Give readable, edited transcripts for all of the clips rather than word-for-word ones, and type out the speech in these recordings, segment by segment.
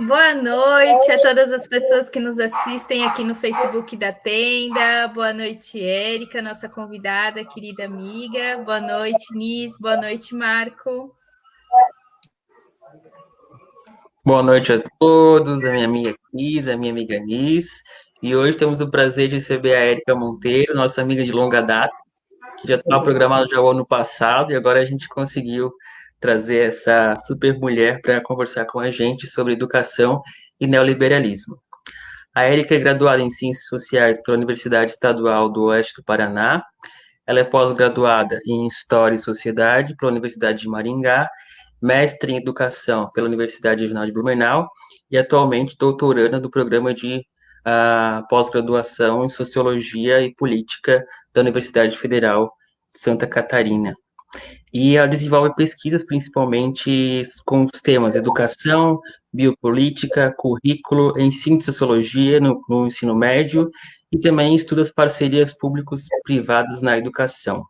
Boa noite a todas as pessoas que nos assistem aqui no Facebook da Tenda. Boa noite, Érica, nossa convidada, querida amiga. Boa noite, Nis. Boa noite, Marco. Boa noite a todos, a minha amiga Cris, a minha amiga Nis. E hoje temos o prazer de receber a Érica Monteiro, nossa amiga de longa data, que já estava programado já o ano passado, e agora a gente conseguiu trazer essa super mulher para conversar com a gente sobre educação e neoliberalismo. A Érica é graduada em Ciências Sociais pela Universidade Estadual do Oeste do Paraná. Ela é pós-graduada em História e Sociedade pela Universidade de Maringá, mestre em Educação pela Universidade Regional de Blumenau e atualmente doutoranda do programa de pós-graduação em Sociologia e Política da Universidade Federal de Santa Catarina. E ela desenvolve pesquisas principalmente com os temas educação, biopolítica, currículo, ensino de sociologia no ensino médio e também estuda as parcerias públicos-privadas na educação.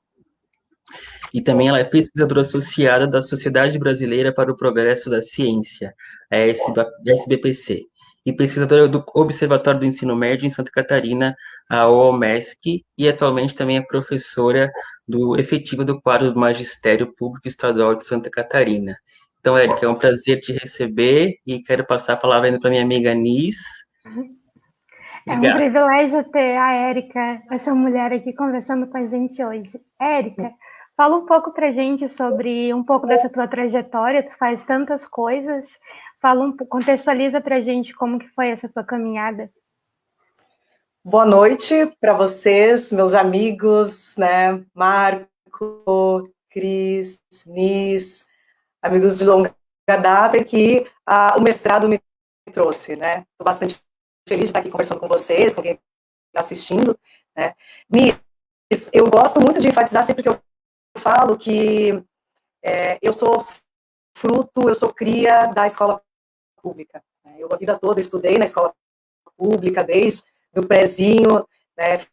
E também ela é pesquisadora associada da Sociedade Brasileira para o Progresso da Ciência, a SBPC, e pesquisadora do Observatório do Ensino Médio em Santa Catarina, a OMESC, e atualmente também é professora efetiva do quadro do Magistério Público Estadual de Santa Catarina. Então, Érica, é um prazer te receber e quero passar a palavra ainda para minha amiga Nis. É um Obrigado. privilégio ter a Érica, essa mulher aqui conversando com a gente hoje. Érica, fala um pouco pra gente sobre um pouco dessa tua trajetória, tu faz tantas coisas, contextualiza pra gente como que foi essa tua caminhada. Boa noite para vocês, meus amigos, né, Marco, Cris, Nis, amigos de longa data que o mestrado me trouxe, né? Estou bastante feliz de estar aqui conversando com vocês, com quem está assistindo, né? Nis, eu gosto muito de enfatizar sempre que eu falo que eu sou fruto, eu sou cria da escola pública. Né? Eu a vida toda estudei na escola pública, desde do prézinho, né?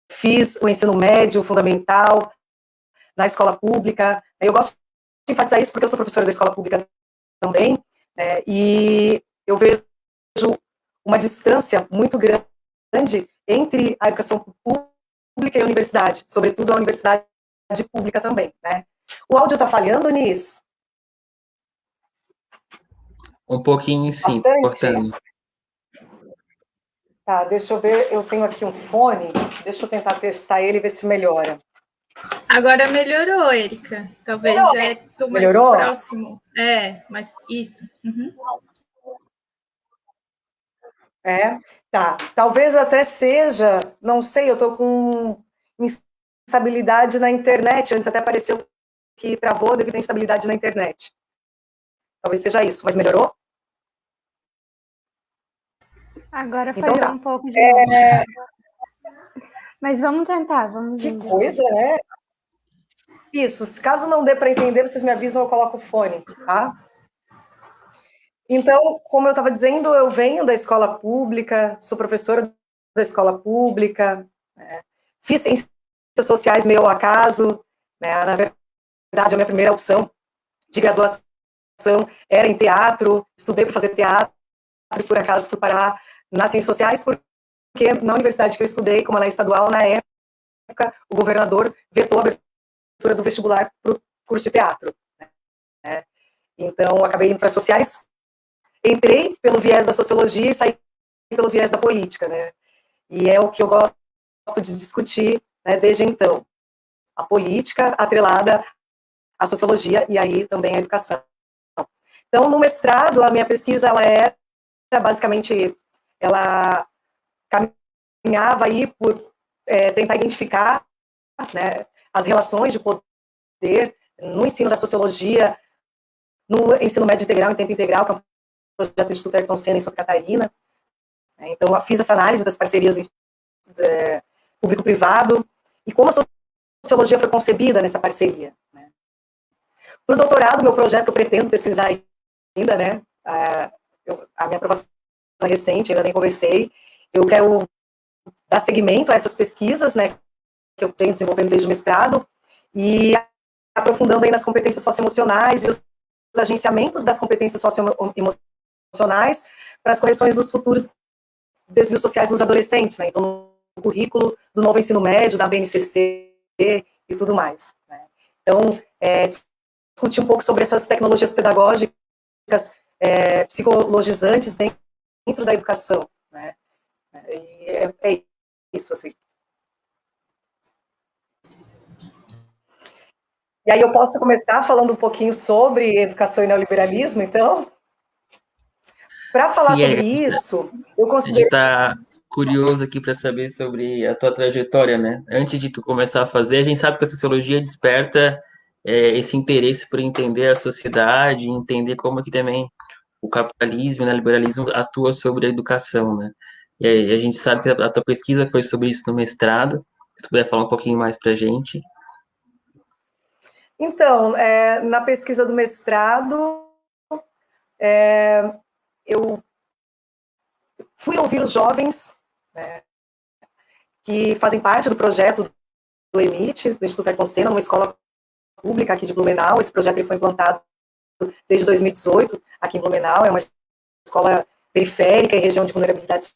Fiz o ensino médio, fundamental, na escola pública. Eu gosto de enfatizar isso porque eu sou professora da escola pública também, né? E eu vejo uma distância muito grande entre a educação pública e a universidade, sobretudo a universidade pública também, né? O áudio está falhando, Nis? Um pouquinho, sim, Bastante? cortando. Tá, deixa eu ver, eu tenho aqui um fone, deixa eu tentar testar ele e ver se melhora. Agora melhorou, Érica. Talvez tu mais Melhorou? próximo. Mas isso. Uhum. Tá. Talvez até seja, não sei, eu tô com instabilidade na internet, antes até pareceu que travou devido à instabilidade na internet. Talvez seja isso, mas melhorou? Agora Então falhou tá. um pouco de novo. Mas vamos tentar, vamos Que indo. coisa, né? Isso, caso não dê para entender, vocês me avisam, eu coloco o fone, tá? Então, como eu estava dizendo, eu venho da escola pública, sou professora da escola pública, né? Fiz ciências sociais meio ao acaso, né? Na verdade, a minha primeira opção de graduação era em teatro, estudei para fazer teatro, e por acaso fui parar nas ciências sociais, porque na universidade que eu estudei, como ela é estadual, na época, o governador vetou a abertura do vestibular para o curso de teatro. Né? Então, acabei indo para sociais, entrei pelo viés da sociologia e saí pelo viés da política, né? E é o que eu gosto de discutir, né, desde então. A política atrelada à sociologia e aí também à educação. Então, no mestrado, a minha pesquisa, basicamente, ela caminhava aí por tentar identificar, né, as relações de poder no ensino da sociologia, no ensino médio integral, em tempo integral, que é um projeto do Instituto Ayrton Senna em Santa Catarina. Então, eu fiz essa análise das parcerias público-privado e como a sociologia foi concebida nessa parceria. Né? Para o doutorado, meu projeto, eu pretendo pesquisar ainda, né? A minha aprovação é recente, ainda nem conversei. Eu quero dar seguimento a essas pesquisas, né, que eu tenho desenvolvendo desde o mestrado, e aprofundando aí nas competências socioemocionais e os agenciamentos das competências socioemocionais emocionais para as correções dos futuros desvios sociais dos adolescentes, né? Então, no currículo do novo ensino médio, da BNCC e tudo mais, né? Então, discutir um pouco sobre essas tecnologias pedagógicas psicologizantes dentro da educação, né? É isso, assim. E aí eu posso começar falando um pouquinho sobre educação e neoliberalismo, então? Para falar Sim, sobre isso, eu a gente considero... está curioso aqui para saber sobre a tua trajetória, né? Antes de tu começar a fazer, a gente sabe que a sociologia desperta esse interesse por entender a sociedade, entender como que também o capitalismo e o neoliberalismo atua sobre a educação, né? E aí, a gente sabe que a tua pesquisa foi sobre isso no mestrado. Se tu puder falar um pouquinho mais para a gente. Então, na pesquisa do mestrado, eu fui ouvir os jovens, né, que fazem parte do projeto do EMIT, do Instituto Ayrton Senna, numa escola pública aqui de Blumenau. Esse projeto ele foi implantado desde 2018 aqui em Blumenau. É uma escola periférica em região de vulnerabilidade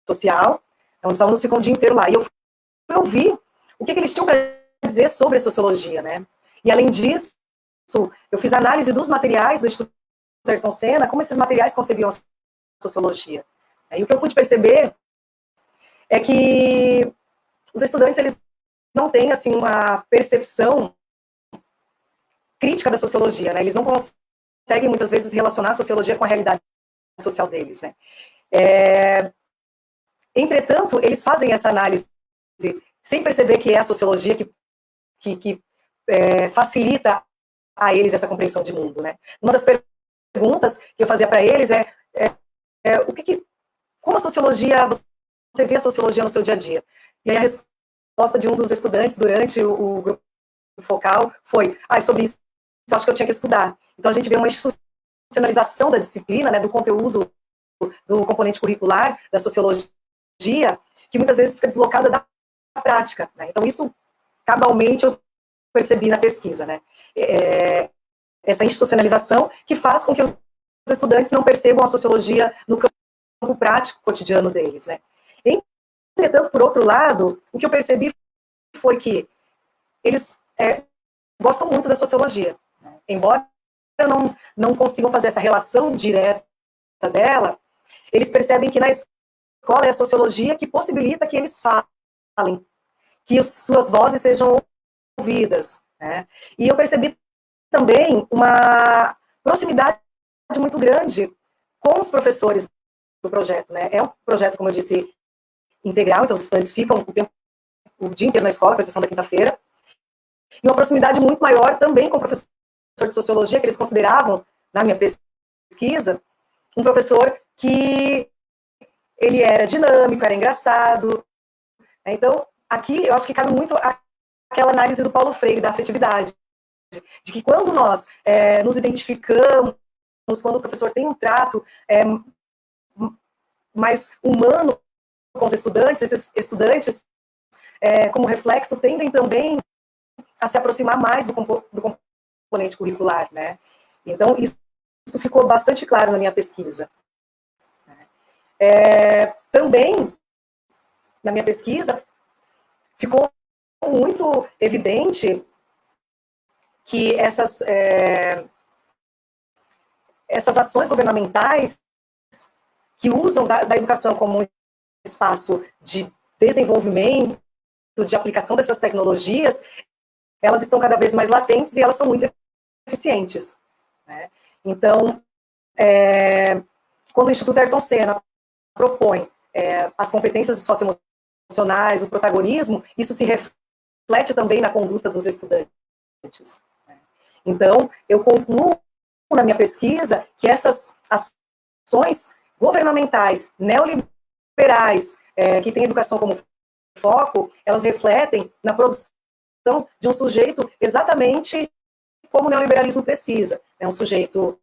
social. Então, os alunos ficam o dia inteiro lá. E eu fui ouvir o que eles tinham para dizer sobre a sociologia, né? E, além disso, eu fiz análise dos materiais do Instituto Ayrton Senna, como esses materiais concebiam a sociologia. E o que eu pude perceber é que os estudantes, eles não têm, assim, uma percepção crítica da sociologia, né? Eles não conseguem, muitas vezes, relacionar a sociologia com a realidade social deles, né? Entretanto, eles fazem essa análise sem perceber que é a sociologia que facilita a eles essa compreensão de mundo, né? Uma das perguntas que eu fazia para eles como a sociologia, você vê a sociologia no seu dia a dia? E aí a resposta de um dos estudantes durante o grupo focal foi, sobre isso eu acho que eu tinha que estudar. Então a gente vê uma institucionalização da disciplina, né, do conteúdo do componente curricular da sociologia, que muitas vezes fica deslocada da prática, né? Então isso, cabalmente, eu percebi na pesquisa, né? Essa institucionalização que faz com que os estudantes não percebam a sociologia no campo prático cotidiano deles, né? Entretanto, por outro lado, o que eu percebi foi que eles gostam muito da sociologia, né? Embora não consigam fazer essa relação direta dela, eles percebem que na escola é a sociologia que possibilita que eles falem, que suas vozes sejam ouvidas, né? E eu percebi também uma proximidade muito grande com os professores do projeto, né? É um projeto, como eu disse, integral, então os estudantes ficam o dia inteiro na escola, com exceção da quinta-feira, e uma proximidade muito maior também com o professor de sociologia, que eles consideravam, na minha pesquisa, um professor que ele era dinâmico, era engraçado. Então, aqui eu acho que cabe muito aquela análise do Paulo Freire, da afetividade, de que quando nós nos identificamos, quando o professor tem um trato mais humano com os estudantes, esses estudantes, como reflexo, tendem também a se aproximar mais do componente curricular, né? Então, isso ficou bastante claro na minha pesquisa. Também, na minha pesquisa, ficou muito evidente que essas ações governamentais que usam da educação como um espaço de desenvolvimento, de aplicação dessas tecnologias, elas estão cada vez mais latentes e elas são muito eficientes, né? Então, quando o Instituto Ayrton Senna propõe as competências socioemocionais, o protagonismo, isso se reflete também na conduta dos estudantes, né? Então, eu concluo na minha pesquisa que essas ações governamentais, neoliberais, que têm educação como foco, elas refletem na produção de um sujeito exatamente como o neoliberalismo precisa. É um sujeito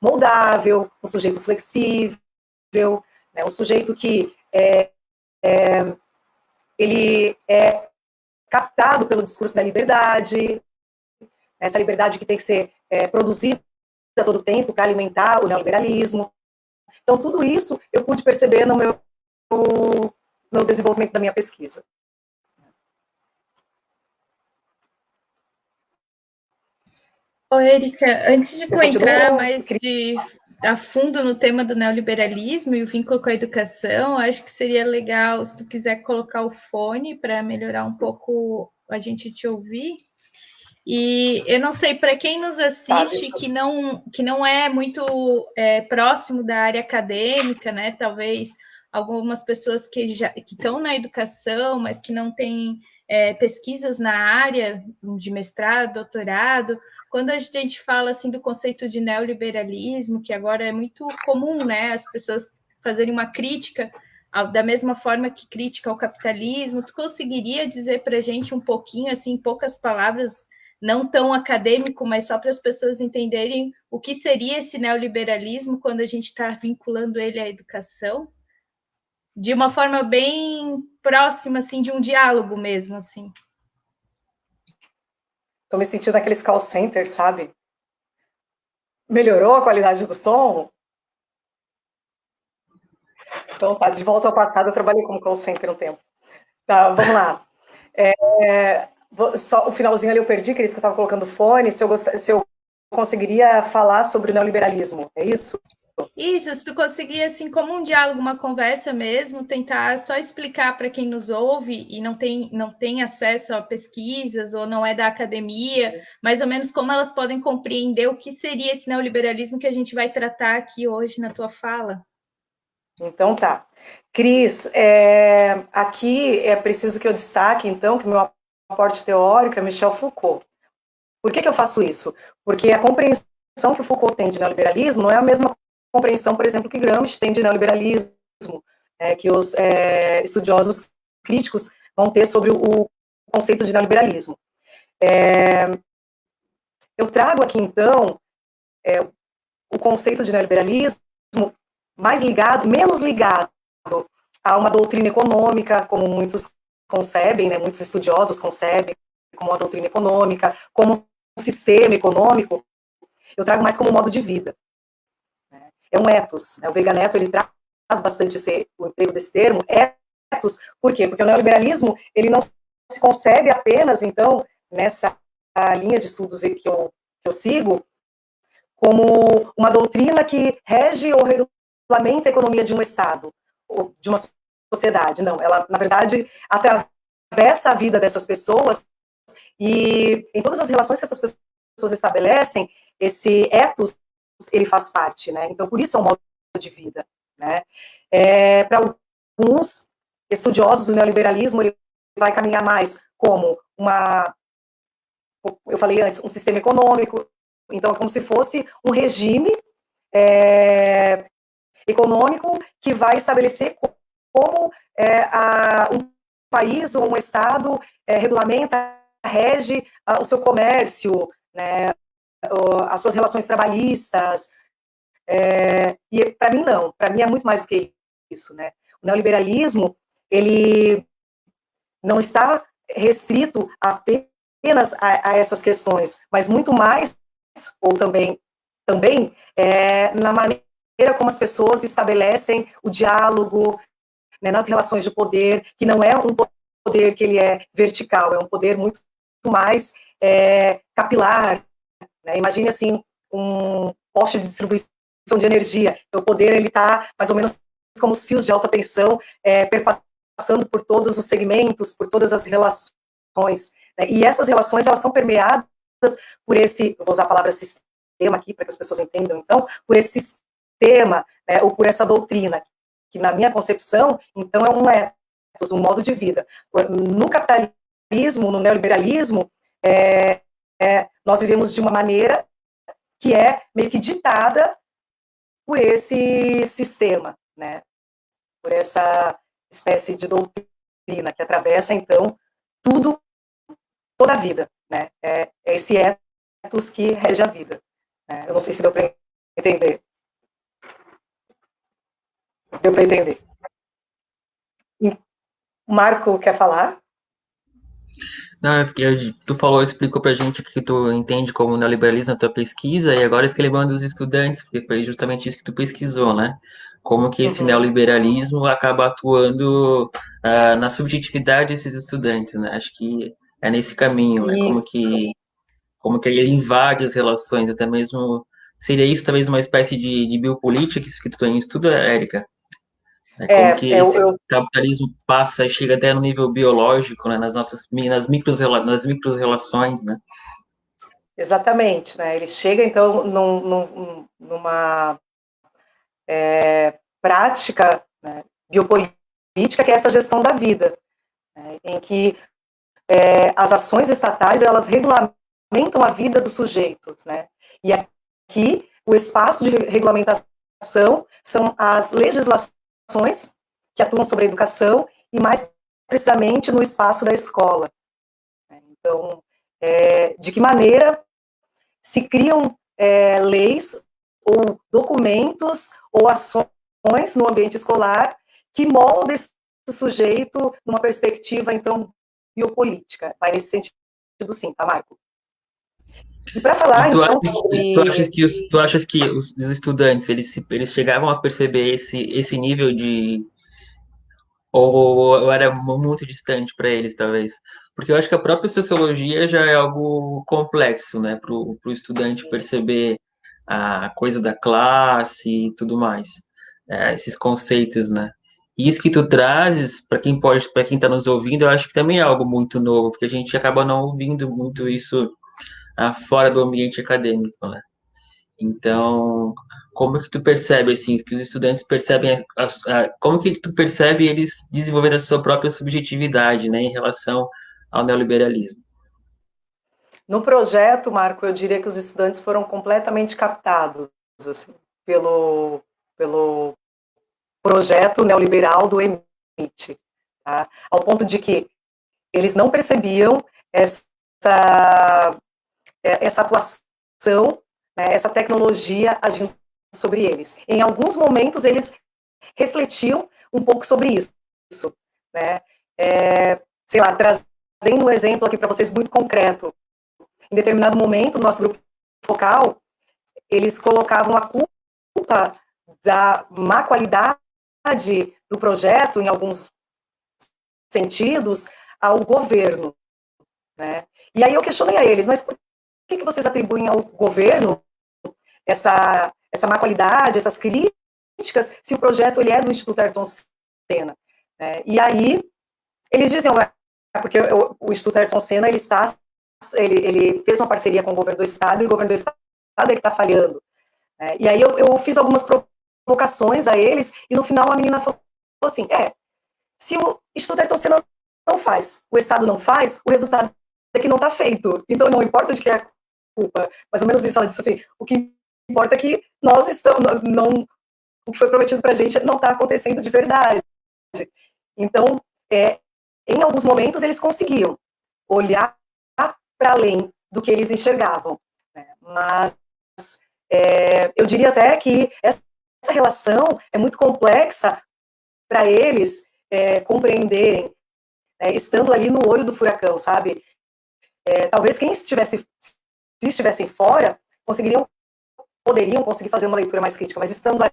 moldável, um sujeito flexível, um sujeito que ele é captado pelo discurso da liberdade, essa liberdade que tem que ser produzida a todo tempo para alimentar o neoliberalismo. Então, tudo isso eu pude perceber no desenvolvimento da minha pesquisa. Ô, Érica, antes de tu entrar mais a fundo no tema do neoliberalismo e o vínculo com a educação, acho que seria legal se tu quiser colocar o fone para melhorar um pouco a gente te ouvir. E eu não sei, para quem nos assiste que não é muito próximo da área acadêmica, né? Talvez algumas pessoas que estão na educação, mas que não têm pesquisas na área de mestrado, doutorado. Quando a gente fala assim do conceito de neoliberalismo, que agora é muito comum, né? As pessoas fazerem uma crítica da mesma forma que crítica ao capitalismo, tu conseguiria dizer para a gente um pouquinho, assim, em poucas palavras, não tão acadêmico, mas só para as pessoas entenderem o que seria esse neoliberalismo quando a gente está vinculando ele à educação, de uma forma bem próxima, assim, de um diálogo mesmo, assim. Estou me sentindo naqueles call centers, sabe? Melhorou a qualidade do som? Então tá, de volta ao passado, eu trabalhei como call center um tempo. Tá, vamos lá. Só o finalzinho ali eu perdi, Cris, que eu estava colocando fone, se eu conseguiria falar sobre o neoliberalismo, é isso? Isso, se tu conseguir, assim, como um diálogo, uma conversa mesmo, tentar só explicar para quem nos ouve e não tem acesso a pesquisas ou não é da academia, mais ou menos como elas podem compreender o que seria esse neoliberalismo que a gente vai tratar aqui hoje na tua fala. Então tá. Cris, aqui é preciso que eu destaque, então, que o meu aporte teórico é Michel Foucault. Por que eu faço isso? Porque a compreensão que o Foucault tem de neoliberalismo não é a mesma compreensão, por exemplo, que Gramsci tem de neoliberalismo, que os estudiosos críticos vão ter sobre o conceito de neoliberalismo. Eu trago aqui, então, o conceito de neoliberalismo menos ligado a uma doutrina econômica, como muitos concebem, né, muitos estudiosos concebem como uma doutrina econômica, como um sistema econômico. Eu trago mais como um modo de vida. É um ethos. O Veiga Neto, ele traz bastante o emprego desse termo, ethos. Por quê? Porque o neoliberalismo, ele não se concebe apenas, então, nessa linha de estudos que eu sigo, como uma doutrina que rege ou regulamenta a economia de um Estado, ou de uma sociedade. Não, ela, na verdade, atravessa a vida dessas pessoas e em todas as relações que essas pessoas estabelecem, esse ethos, ele faz parte, né? Então, por isso é um modo de vida, né? Para alguns estudiosos do neoliberalismo, ele vai caminhar mais como eu falei antes, um sistema econômico. Então, é como se fosse um regime econômico que vai estabelecer como um país ou um Estado regulamenta, rege o seu comércio, né, as suas relações trabalhistas. E para mim, não. Para mim é muito mais do que isso, né? O neoliberalismo, ele não está restrito apenas a essas questões, mas muito mais, ou também na maneira como as pessoas estabelecem o diálogo, né, nas relações de poder, que não é um poder que ele é vertical, é um poder muito mais capilar. Né? Imagine, assim, um poste de distribuição de energia. Então, o poder, ele está mais ou menos como os fios de alta tensão, perpassando por todos os segmentos, por todas as relações. Né? E essas relações, elas são permeadas por esse, eu vou usar a palavra sistema aqui, para que as pessoas entendam, então, por esse sistema, né, ou por essa doutrina, que na minha concepção, então, é um modo de vida. No capitalismo, no neoliberalismo, nós vivemos de uma maneira que é meio que ditada por esse sistema, né? Por essa espécie de doutrina que atravessa, então, toda a vida, né? É esse ethos que rege a vida. Né? Eu não sei se deu para entender. Deu para entender. O Marco quer falar? Não, tu falou, explicou pra gente o que tu entende como neoliberalismo na tua pesquisa, e agora eu fiquei lembrando dos estudantes, porque foi justamente isso que tu pesquisou, né? como que esse neoliberalismo acaba atuando na subjetividade desses estudantes, né? Acho que é nesse caminho, né? Isso. Como que ele invade as relações, até mesmo seria isso talvez uma espécie de biopolítica que tu estuda, Érica? Como que esse capitalismo passa e chega até no nível biológico, né? Nas micro relações, né? Exatamente, né? Ele chega, então, numa prática, né, biopolítica, que é essa gestão da vida, né, em que as ações estatais, elas regulamentam a vida dos sujeitos, né? E aqui, o espaço de regulamentação são as legislações que atuam sobre a educação e, mais precisamente, no espaço da escola. Então, de que maneira se criam leis ou documentos ou ações no ambiente escolar que moldam esse sujeito numa perspectiva, então, biopolítica. Vai nesse sentido, sim, tá, Marco? E para falar, então, tu achas que os estudantes, eles chegavam a perceber esse nível de... Ou era muito distante para eles, talvez? Porque eu acho que a própria sociologia já é algo complexo, né? Para o estudante perceber a coisa da classe e tudo mais. Esses conceitos, né? E isso que tu trazes, para quem está nos ouvindo, eu acho que também é algo muito novo, porque a gente acaba não ouvindo muito isso fora do ambiente acadêmico, né? Então, como que tu percebe, assim, que os estudantes percebem, como que tu percebe eles desenvolvendo a sua própria subjetividade, né, em relação ao neoliberalismo? No projeto, Marco, eu diria que os estudantes foram completamente captados, assim, pelo projeto neoliberal do EMIT, tá? Ao ponto de que eles não percebiam essa atuação, né, essa tecnologia agindo sobre eles. Em alguns momentos, eles refletiam um pouco sobre isso, né? Sei lá, trazendo um exemplo aqui para vocês muito concreto. Em determinado momento, no nosso grupo focal, eles colocavam a culpa da má qualidade do projeto, em alguns sentidos, ao governo, né? E aí eu questionei a eles, mas por que vocês atribuem ao governo essa má qualidade, essas críticas, se o projeto ele é do Instituto Ayrton Senna? E aí eles diziam, porque o Instituto Ayrton Senna ele fez uma parceria com o governo do estado, e o governo do estado ele está falhando. E aí eu fiz algumas provocações a eles, e no final a menina falou assim, se o Instituto Ayrton Senna não faz, o estado não faz, o resultado é que não está feito. Então não importa de quem é a culpa. Mais ou menos isso, ela disse assim, o que importa é que nós estamos, o que foi prometido para a gente não está acontecendo de verdade. Então, em alguns momentos eles conseguiam olhar para além do que eles enxergavam, né? Mas eu diria até que essa relação é muito complexa para eles compreenderem, estando ali no olho do furacão, sabe? Talvez se estivessem fora, poderiam conseguir fazer uma leitura mais crítica, mas estando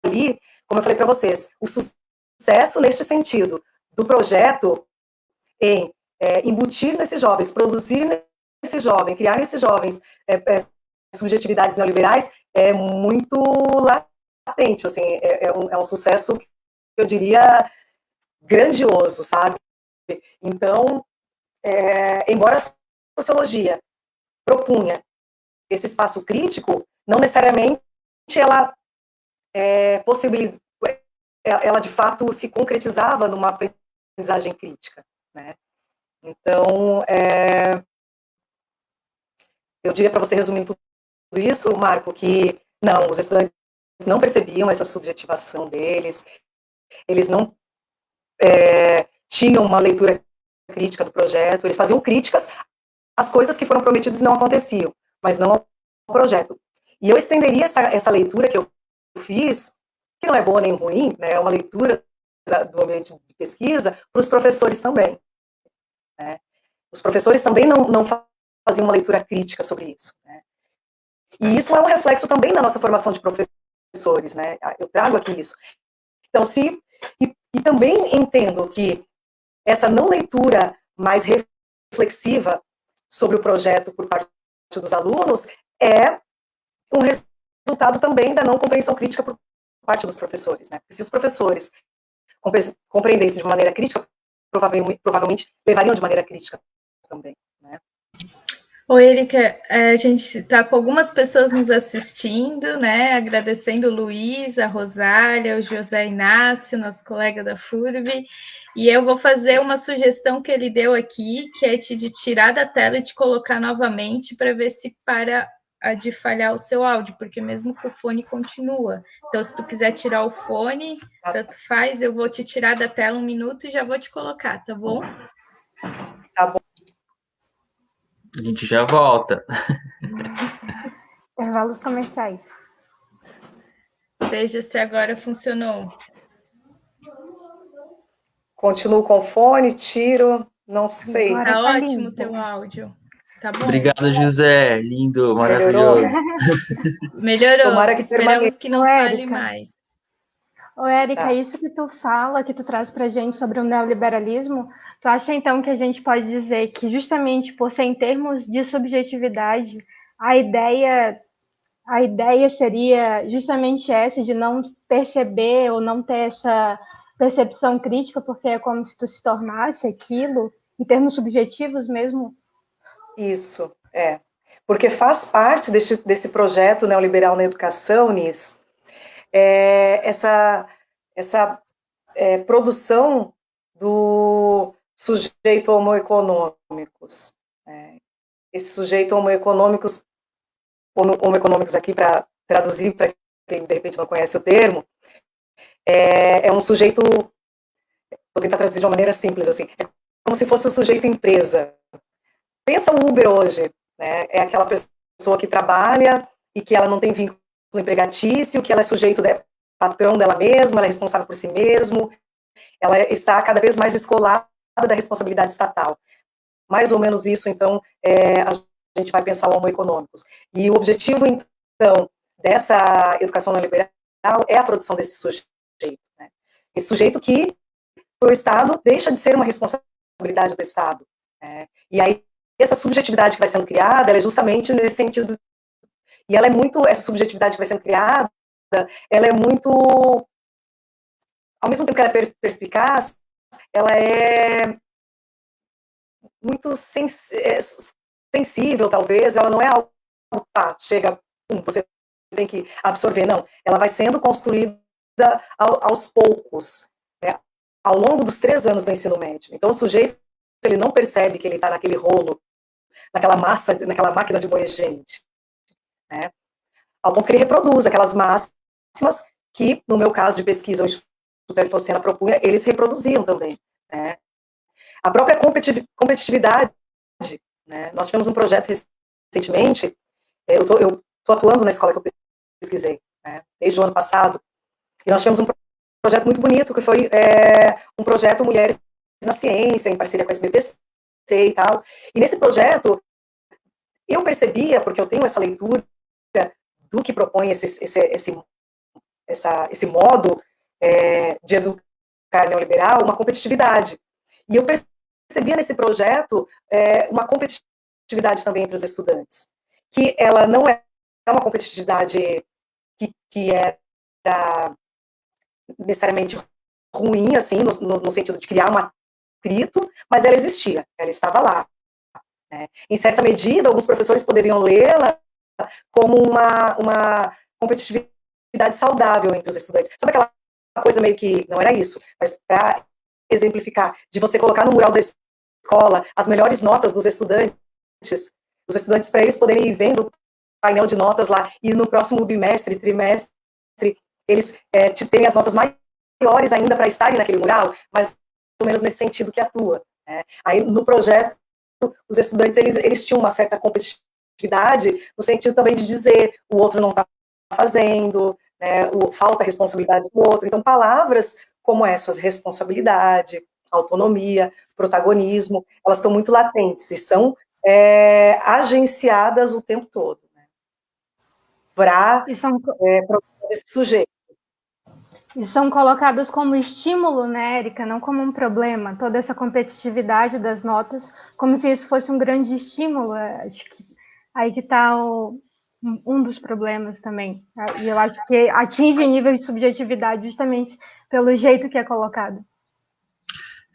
ali, como eu falei para vocês, o sucesso neste sentido do projeto em embutir nesses jovens, produzir nesse jovem, criar nesses jovens subjetividades neoliberais é muito latente, assim, é um sucesso que eu diria grandioso, sabe? Então, embora a sociologia propunha esse espaço crítico, não necessariamente ela ela de fato se concretizava numa aprendizagem crítica, né? Então, eu diria para você, resumindo tudo isso, Marco, que não, os estudantes não percebiam essa subjetivação deles, eles não tinham uma leitura crítica do projeto, eles faziam críticas às coisas que foram prometidas e não aconteciam, mas não ao projeto. E eu estenderia essa leitura que eu fiz, que não é boa nem ruim, né, é uma leitura do ambiente de pesquisa, para os professores também, né? Os professores também não faziam uma leitura crítica sobre isso, né? E isso é um reflexo também da nossa formação de professores, professores, né? Eu trago aqui isso. Então, e também entendo que essa não leitura mais reflexiva sobre o projeto por parte dos alunos é um resultado também da não compreensão crítica por parte dos professores, né? Porque se os professores compreendessem de maneira crítica, provavelmente levariam de maneira crítica também, né? Oi, Erika, a gente está com algumas pessoas nos assistindo, né? Agradecendo o Luiz, a Rosália, o José Inácio, nosso colega da FURB, e eu vou fazer uma sugestão que ele deu aqui, que é de tirar da tela e te colocar novamente para ver se para de falhar o seu áudio, porque mesmo que o fone continua. Então, se tu quiser tirar o fone, tanto faz, eu vou te tirar da tela 1 minuto e já vou te colocar, tá bom? Tá bom. A gente já volta. Intervalos comerciais. Veja se agora funcionou. Continuo com o fone, tiro, não sei. Agora Tá tá ótimo o lindo. teu áudio. Tá bom? Obrigado, José. Lindo, Melhorou? maravilhoso. Melhorou. Tomara que Esperamos permaneça. que não Ô, fale Érica. mais. Ô, Érica, Tá. isso que tu fala, que tu traz pra gente sobre o neoliberalismo, tu acha então que a gente pode dizer que justamente por ser em termos de subjetividade, a ideia seria justamente essa de não perceber ou não ter essa percepção crítica, porque é como se tu se tornasse aquilo, em termos subjetivos mesmo? Isso, é. Porque faz parte desse projeto neoliberal na educação, Nis, essa produção do sujeito homoeconômicos. Esse sujeito homoeconômicos aqui, para traduzir, para quem de repente não conhece o termo, é um sujeito, vou tentar traduzir de uma maneira simples, assim, é como se fosse o sujeito empresa. Pensa o Uber hoje, né? É aquela pessoa que trabalha e que ela não tem vínculo empregatício, que ela é sujeito patrão dela mesma, ela é responsável por si mesmo, ela está cada vez mais descolada da responsabilidade estatal. Mais ou menos isso, então, a gente vai pensar o homo econômicos. E o objetivo, então, dessa educação neoliberal é a produção desse sujeito. Né? Esse sujeito que, para o Estado, deixa de ser uma responsabilidade do Estado. Né? E aí, essa subjetividade que vai sendo criada, ela é justamente nesse sentido. E ela é muito, essa subjetividade que vai sendo criada, ela é muito, ao mesmo tempo que ela é perspicaz, ela é muito sensível, talvez, ela não é algo, chega, você tem que absorver, não. Ela vai sendo construída aos poucos, né, ao longo dos 3 anos do ensino médio. Então, o sujeito, ele não percebe que ele está naquele rolo, naquela massa, naquela máquina de moer gente, né, ao ponto que ele reproduz aquelas máximas que, no meu caso de pesquisa, o Instituto Eritocena propunha, eles reproduziam também, né. A própria competitividade, né? Nós tivemos um projeto recentemente, eu estou atuando na escola que eu pesquisei, né? Desde o ano passado, e nós tivemos um projeto muito bonito, que foi um projeto Mulheres na Ciência, em parceria com a SBPC e tal, e nesse projeto, eu percebia, porque eu tenho essa leitura do que propõe esse modo de educar neoliberal, uma competitividade. E eu percebia nesse projeto uma competitividade também entre os estudantes, que ela não é uma competitividade que é necessariamente ruim, assim, no sentido de criar um atrito, mas ela existia, ela estava lá. Né? Em certa medida, alguns professores poderiam lê-la como uma competitividade saudável entre os estudantes. Sabe aquela coisa meio que, não era isso, mas para exemplificar, de você colocar no mural da escola as melhores notas dos estudantes, os estudantes, para eles poderem ir vendo o painel de notas lá, e no próximo bimestre, trimestre, eles terem as notas maiores ainda para estarem naquele mural, mas ou menos nesse sentido que atua. Né? Aí, no projeto, os estudantes, eles tinham uma certa competitividade, no sentido também de dizer, o outro não está fazendo, né, falta responsabilidade do outro. Então, palavras como essas, responsabilidade, autonomia, protagonismo, elas estão muito latentes e são agenciadas o tempo todo, né, para desse sujeito. E são colocados como estímulo, né, Érica, não como um problema. Toda essa competitividade das notas, como se isso fosse um grande estímulo. Acho que aí que está um dos problemas também. E eu acho que atinge nível de subjetividade justamente pelo jeito que é colocado.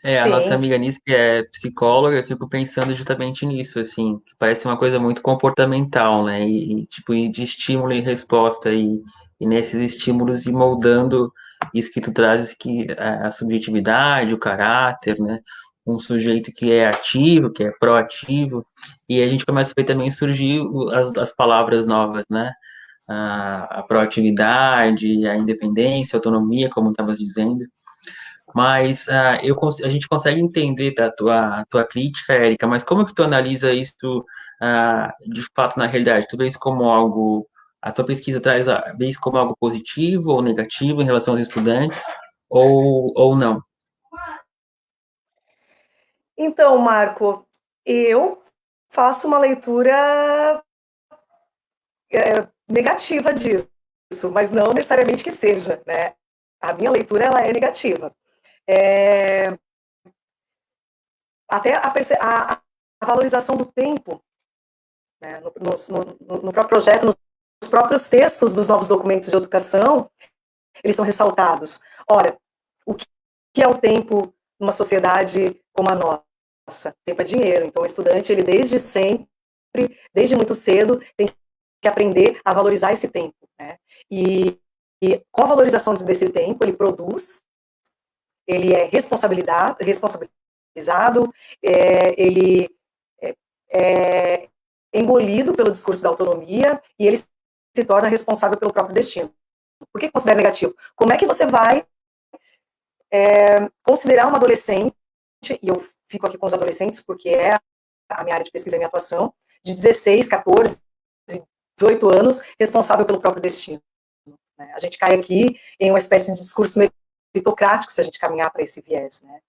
A nossa amiga Nis, que é psicóloga, eu fico pensando justamente nisso, assim, que parece uma coisa muito comportamental, né, tipo, de estímulo e resposta, e nesses estímulos ir moldando isso que tu trazes, que a subjetividade, o caráter, né, um sujeito que é ativo, que é proativo, e a gente começa a ver também surgir as palavras novas, né, a proatividade, a independência, a autonomia, como estavas dizendo. Mas a gente consegue entender da tua crítica, Érica, mas como que tu analisa isso de fato na realidade? Tu vê isso como algo, a tua pesquisa vê isso como algo positivo ou negativo em relação aos estudantes, ou não? Então, Marco, eu faço uma leitura negativa disso, mas não necessariamente que seja, né? A minha leitura, ela é negativa. Até a valorização do tempo, né, no próprio projeto, nos próprios textos dos novos documentos de educação, eles são ressaltados. Ora, o que é o tempo numa sociedade como a nossa? Tempo é dinheiro, então o estudante, ele desde sempre, desde muito cedo, tem que aprender a valorizar esse tempo, né? E com a valorização desse tempo, ele produz, ele é responsabilizado, ele é engolido pelo discurso da autonomia e ele se torna responsável pelo próprio destino. Por que considera negativo? Como é que você vai considerar uma adolescente, e eu fico aqui com os adolescentes porque é a minha área de pesquisa e minha atuação, de 16, 14, 18 anos, responsável pelo próprio destino. Né? A gente cai aqui em uma espécie de discurso meritocrático se a gente caminhar para esse viés. Né?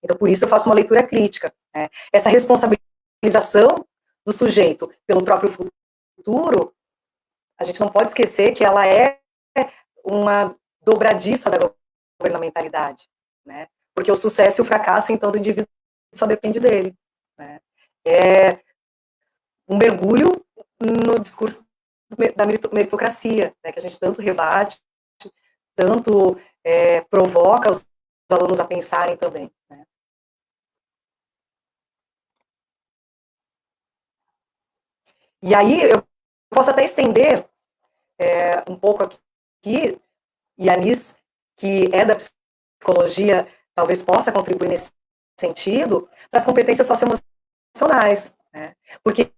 Então, por isso eu faço uma leitura crítica. Né? Essa responsabilização do sujeito pelo próprio futuro, a gente não pode esquecer que ela é uma dobradiça da governamentalidade, né? Porque o sucesso e o fracasso, então, do indivíduo só depende dele. Né? É um mergulho no discurso da meritocracia, né? Que a gente tanto rebate, tanto provoca os alunos a pensarem também. Né? E aí eu posso até estender um pouco aqui, e a Nis, que é da psicologia, talvez possa contribuir nesse sentido, para as competências socioemocionais. Né? Porque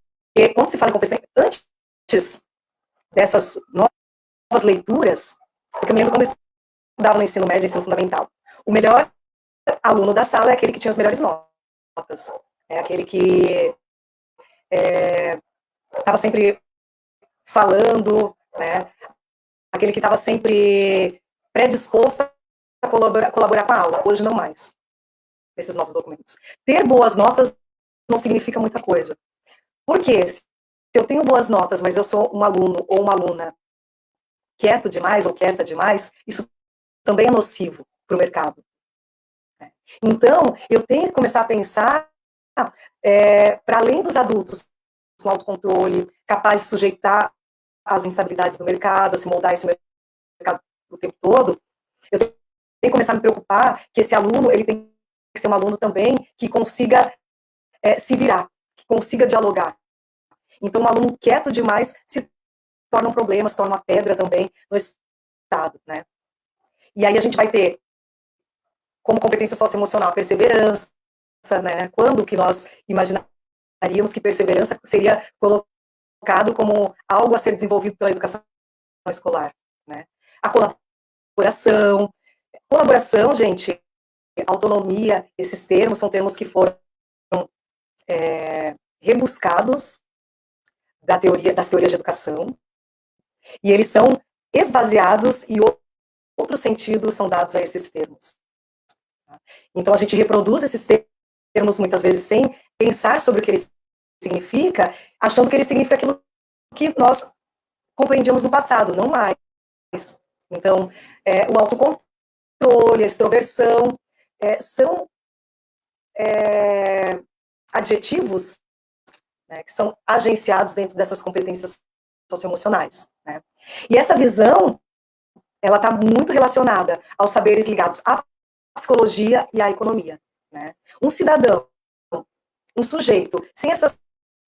quando se fala em competência, antes dessas novas leituras, porque eu me lembro quando eu estudava no ensino médio, no ensino fundamental, o melhor aluno da sala é aquele que tinha as melhores notas. É aquele que estava sempre falando, né? Aquele que estava sempre predisposto a colaborar com a aula. Hoje não mais, esses novos documentos. Ter boas notas não significa muita coisa. Por quê? Se eu tenho boas notas, mas eu sou um aluno ou uma aluna quieto demais ou quieta demais, isso também é nocivo para o mercado. Então, eu tenho que começar a pensar para além dos adultos com autocontrole, capaz de sujeitar as instabilidades do mercado, a se moldar esse mercado o tempo todo, eu tenho que começar a me preocupar que esse aluno, ele tem que ser um aluno também que consiga se virar, que consiga dialogar. Então, um aluno quieto demais se torna um problema, se torna uma pedra também no Estado, né? E aí a gente vai ter, como competência socioemocional, perseverança, né? Quando que nós imaginaríamos que perseverança seria colocado como algo a ser desenvolvido pela educação escolar, né? A colaboração, gente, autonomia, esses termos são termos que foram rebuscados das teorias de educação, e eles são esvaziados e outros sentidos são dados a esses termos. Então a gente reproduz esses termos muitas vezes sem pensar sobre o que ele significa, achando que ele significa aquilo que nós compreendíamos no passado, não mais. Então, o autocontrole, a extroversão, são adjetivos, né, que são agenciados dentro dessas competências socioemocionais, né? E essa visão, ela está muito relacionada aos saberes ligados à psicologia e à economia, né? Um cidadão, um sujeito, sem essas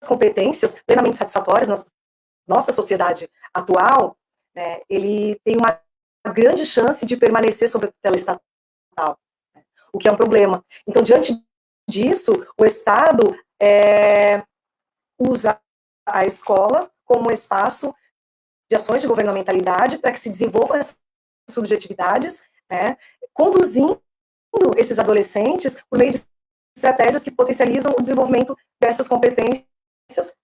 competências plenamente satisfatórias na nossa sociedade atual, né, ele tem uma grande chance de permanecer sob a tutela estatal, né, o que é um problema. Então, diante disso, o Estado usa a escola como um espaço de ações de governamentalidade para que se desenvolvam essas subjetividades, né, conduzindo esses adolescentes por meio de estratégias que potencializam o desenvolvimento dessas competências,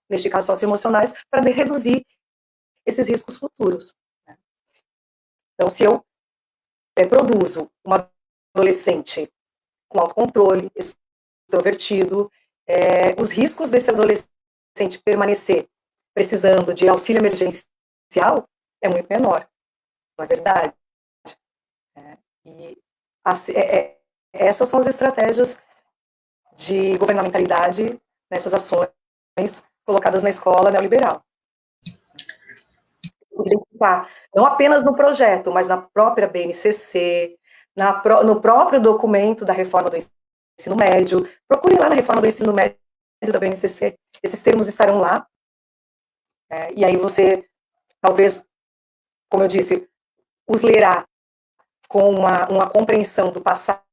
neste caso socioemocionais, para reduzir esses riscos futuros. Então, se eu produzo um adolescente com autocontrole, extrovertido, os riscos desse adolescente permanecer precisando de auxílio emergencial é muito menor, não é verdade? E essas são as estratégias de governamentalidade nessas ações colocadas na escola neoliberal. Não apenas no projeto, mas na própria BNCC, no próprio documento da reforma do ensino médio. Procurem lá na reforma do ensino médio da BNCC, esses termos estarão lá. E aí você, talvez, como eu disse, os lerá com uma compreensão do passado,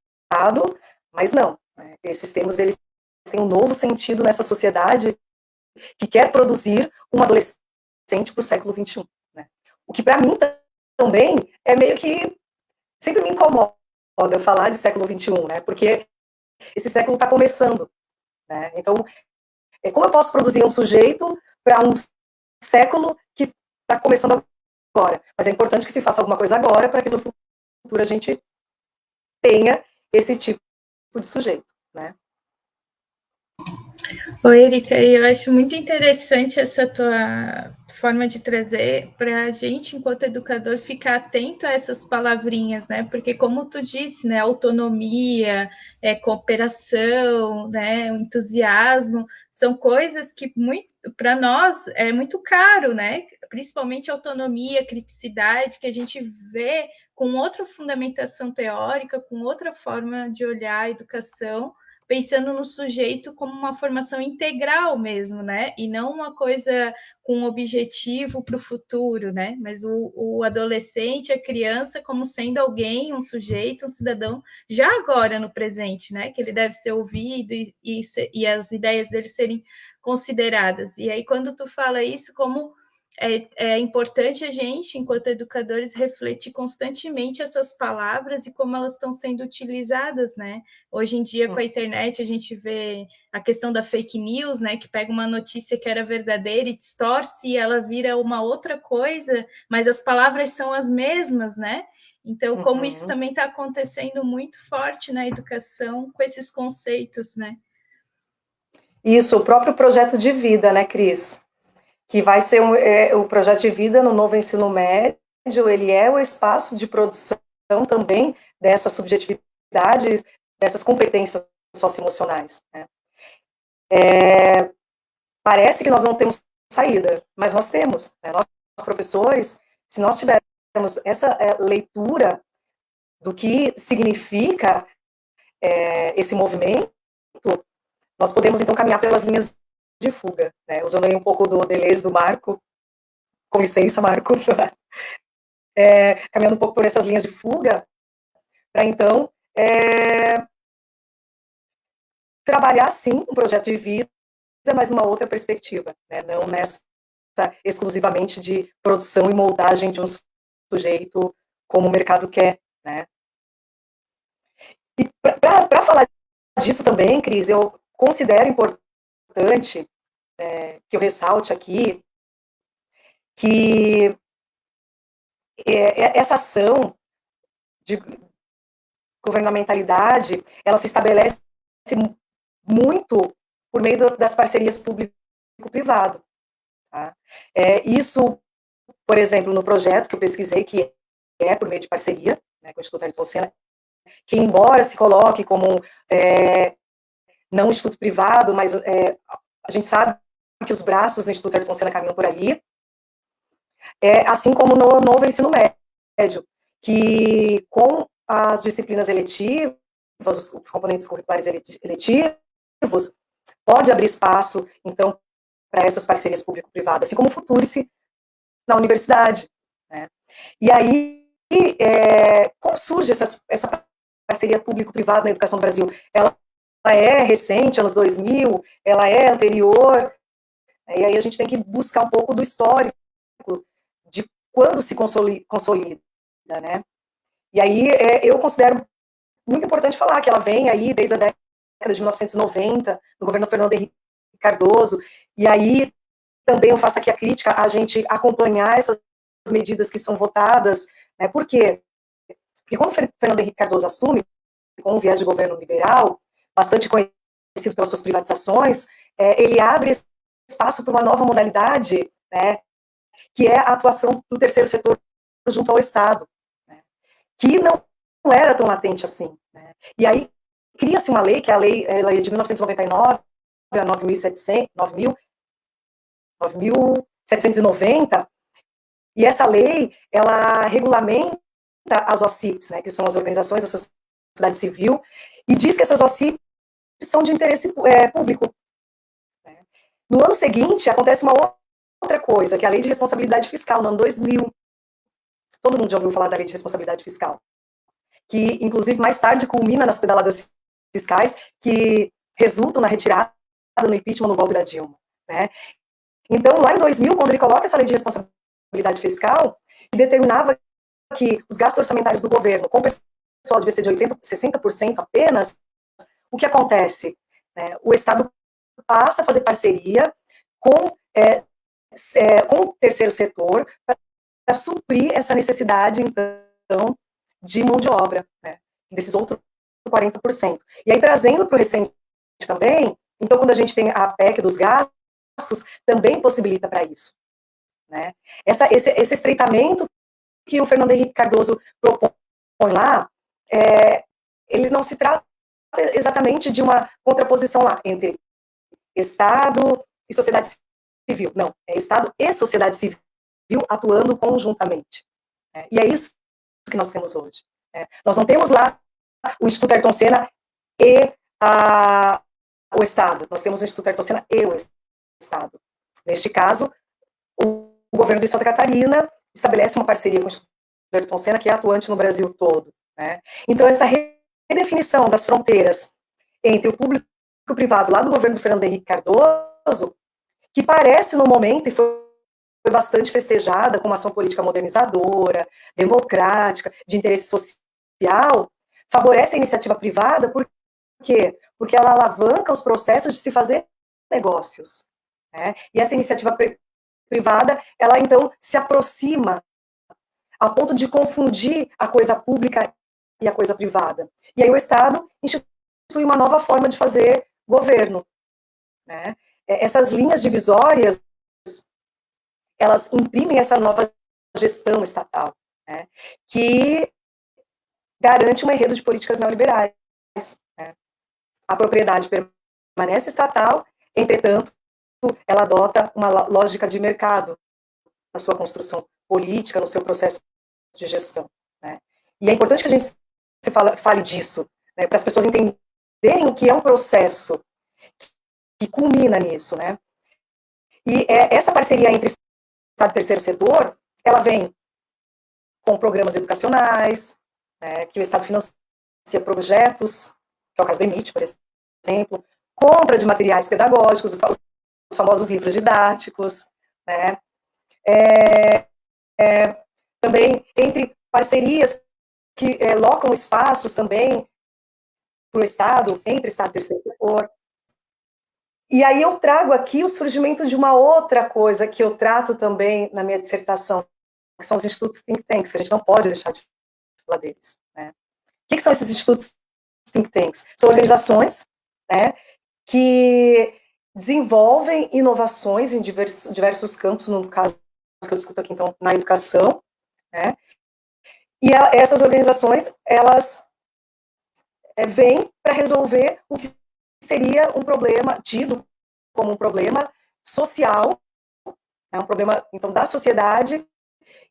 mas não. Esses termos, eles têm um novo sentido nessa sociedade que quer produzir um adolescente para o século XXI. Né? O que, para mim, também é meio que sempre me incomoda eu falar de século XXI, né? Porque esse século está começando. Né? Então, como eu posso produzir um sujeito para um século que está começando agora? Mas é importante que se faça alguma coisa agora para que no futuro a gente tenha esse tipo de sujeito. Né? Oi, Erika, eu acho muito interessante essa tua forma de trazer para a gente, enquanto educador, ficar atento a essas palavrinhas, né? Porque, como tu disse, né, autonomia, cooperação, né, o entusiasmo, são coisas que para nós é muito caro, né? Principalmente autonomia, criticidade, que a gente vê com outra fundamentação teórica, com outra forma de olhar a educação, pensando no sujeito como uma formação integral mesmo, né? E não uma coisa com um objetivo para o futuro, né? Mas o adolescente, a criança, como sendo alguém, um sujeito, um cidadão, já agora no presente, né? Que ele deve ser ouvido e as ideias dele serem consideradas. E aí, quando tu fala isso, como é importante a gente, enquanto educadores, refletir constantemente essas palavras e como elas estão sendo utilizadas, né? Hoje em dia, com a internet, a gente vê a questão da fake news, né? Que pega uma notícia que era verdadeira e distorce e ela vira uma outra coisa, mas as palavras são as mesmas, né? Então, como isso também está acontecendo muito forte na educação com esses conceitos, né? Isso, o próprio projeto de vida, né, Cris? Que vai ser o projeto de vida no novo ensino médio, ele é o espaço de produção também dessas subjetividades, dessas competências socioemocionais. Né? Parece que nós não temos saída, mas nós temos. Né? Nós, professores, se nós tivermos essa leitura do que significa esse movimento, nós podemos, então, caminhar pelas linhas de fuga, né? Usando aí um pouco do Deleuze, do Marco, com licença, Marco, caminhando um pouco por essas linhas de fuga, para então trabalhar, sim, um projeto de vida, mas uma outra perspectiva, né? Não nessa exclusivamente de produção e moldagem de um sujeito como o mercado quer, né? E para falar disso também, Cris, eu considero importante que eu ressalte aqui que essa ação de governamentalidade, ela se estabelece muito por meio das parcerias público-privado. Tá? Isso, por exemplo, no projeto que eu pesquisei, que é por meio de parceria, né, com o Instituto Ayrton Senna, que embora se coloque como não um instituto privado, mas a gente sabe que os braços do Instituto Ayrton Senna caminham por aí, assim como no novo ensino médio, que com as disciplinas eletivas, os componentes curriculares eletivos, pode abrir espaço, então, para essas parcerias público-privadas, assim como o Futurice na universidade, né? E aí, como surge essa parceria público-privada na educação no Brasil? Ela é recente, anos 2000, ela é anterior, e aí a gente tem que buscar um pouco do histórico de quando se consolida, né? E aí eu considero muito importante falar que ela vem aí desde a década de 1990, no governo Fernando Henrique Cardoso, e aí também eu faço aqui a crítica a gente acompanhar essas medidas que são votadas, né? Por quê? Porque quando o Fernando Henrique Cardoso assume, com um viés de governo liberal, bastante conhecido pelas suas privatizações, ele abre espaço para uma nova modalidade, né, que é a atuação do terceiro setor junto ao Estado, né, que não era tão latente assim, né. E aí cria-se uma lei, que é a lei de 1999, a 9.790, e essa lei, ela regulamenta as OCIPs, né, que são as organizações da sociedade civil, e diz que essas OCIPs são de interesse público. Né. No ano seguinte, acontece uma outra coisa, que é a Lei de Responsabilidade Fiscal, no ano 2000. Todo mundo já ouviu falar da Lei de Responsabilidade Fiscal, que, inclusive, mais tarde culmina nas pedaladas fiscais, que resultam na retirada, no impeachment, no golpe da Dilma. Né. Então, lá em 2000, quando ele coloca essa Lei de Responsabilidade Fiscal, que determinava que os gastos orçamentários do governo com o pessoal devia ser de 60% apenas, o que acontece? O Estado passa a fazer parceria com o terceiro setor para suprir essa necessidade, então, de mão de obra, né, desses outros 40%. E aí, trazendo para o recente também, então, quando a gente tem a PEC dos gastos, também possibilita para isso. Né? Esse estreitamento que o Fernando Henrique Cardoso propõe lá, ele não se trata exatamente de uma contraposição lá entre Estado e sociedade civil. Não, é Estado e sociedade civil atuando conjuntamente. E é isso que nós temos hoje. Nós não temos lá o Instituto Ayrton Senna e o Estado. Nós temos o Instituto Ayrton Senna e o Estado. Neste caso, o governo de Santa Catarina estabelece uma parceria com o Instituto Ayrton Senna, que é atuante no Brasil todo. Né? Então, essa redefinição das fronteiras entre o público e o privado, lá do governo do Fernando Henrique Cardoso, que parece, no momento, e foi bastante festejada, com uma ação política modernizadora, democrática, de interesse social, favorece a iniciativa privada, por quê? Porque ela alavanca os processos de se fazer negócios. Né? E essa iniciativa privada, ela então se aproxima a ponto de confundir a coisa pública e a coisa privada. E aí o Estado institui uma nova forma de fazer governo. Né? Essas linhas divisórias, elas imprimem essa nova gestão estatal, né? Que garante um enredo de políticas neoliberais. Né? A propriedade permanece estatal, entretanto, ela adota uma lógica de mercado na sua construção política, no seu processo de gestão. Né? E é importante que a gente fale disso, né, para as pessoas entenderem o que é um processo que culmina nisso. Né? E essa parceria entre Estado e terceiro setor, ela vem com programas educacionais, né, que o Estado financia projetos, que é o caso do EMIT, por exemplo, compra de materiais pedagógicos, os famosos livros didáticos, né? Também entre parcerias que locam espaços também para o Estado, entre Estado e terceiro setor. E aí eu trago aqui o surgimento de uma outra coisa que eu trato também na minha dissertação, que são os institutos think tanks, que a gente não pode deixar de falar deles. Né? O que são esses institutos think tanks? São organizações, né, que desenvolvem inovações em diversos campos, no caso que eu discuto aqui, então, na educação, né, E essas organizações, elas vêm para resolver o que seria um problema tido como um problema social, um problema, então, da sociedade,